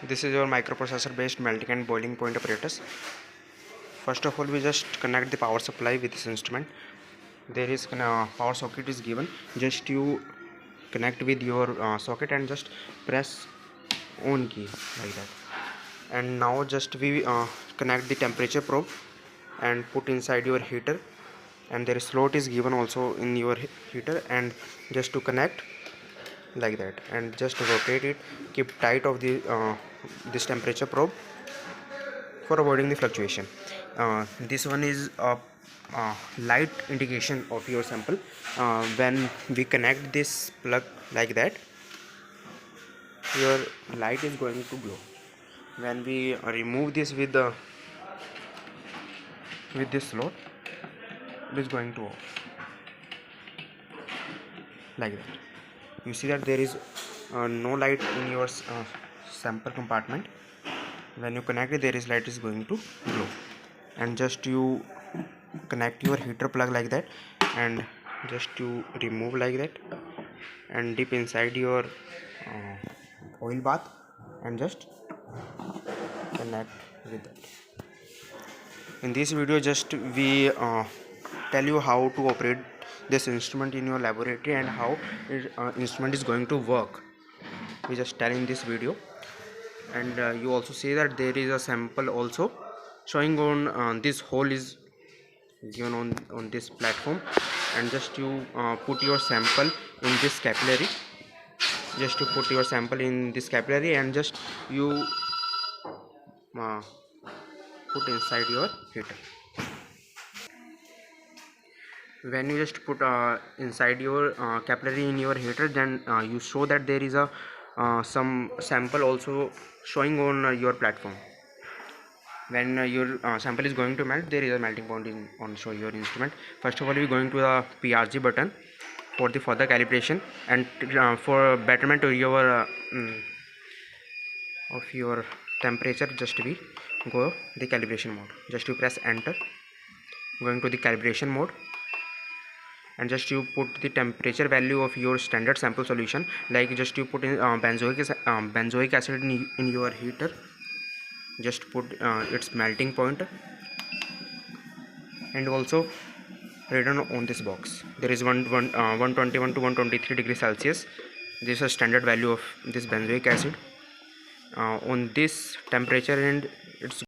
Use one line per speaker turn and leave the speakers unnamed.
This is your microprocessor based melting and boiling point apparatus. First of all, we just connect the power supply with this instrument. There is power socket is given. Just you connect with your socket and just press on key like that. And now just we connect the temperature probe and put inside your heater, and there is slot is given also in your heater, and just to connect like that, and just rotate it, keep tight of the this temperature probe for avoiding the fluctuation. This one is a light indication of your sample. When we connect this plug like that, your light is going to glow. When we remove this with this slot, it is going to off like that. You see that there is no light in your sample compartment. When you connect it, there is light is going to glow. And just you connect your heater plug like that, and just you remove like that and dip inside your oil bath and just connect with that. In this video, just we tell you how to operate this instrument in your laboratory and how instrument is going to work. We just tell in this video. And you also see that there is a sample also showing on this hole is given on this platform, and just you put your sample in this capillary. Just to put your sample in this capillary and just you put inside your heater. When you just put inside your capillary in your heater, then you show that there is a some sample also showing on your platform. When your sample is going to melt, there is a melting point on show your instrument. First of all, we are going to the PRG button for the further calibration, and for betterment of your temperature, just we go the calibration mode. Just you press enter, going to the calibration mode, and just you put the temperature value of your standard sample solution, like just you put in benzoic acid in your heater. Just put its melting point, and also written on this box there is 121 to 123 degrees Celsius. This is a standard value of this benzoic acid on this temperature, and it's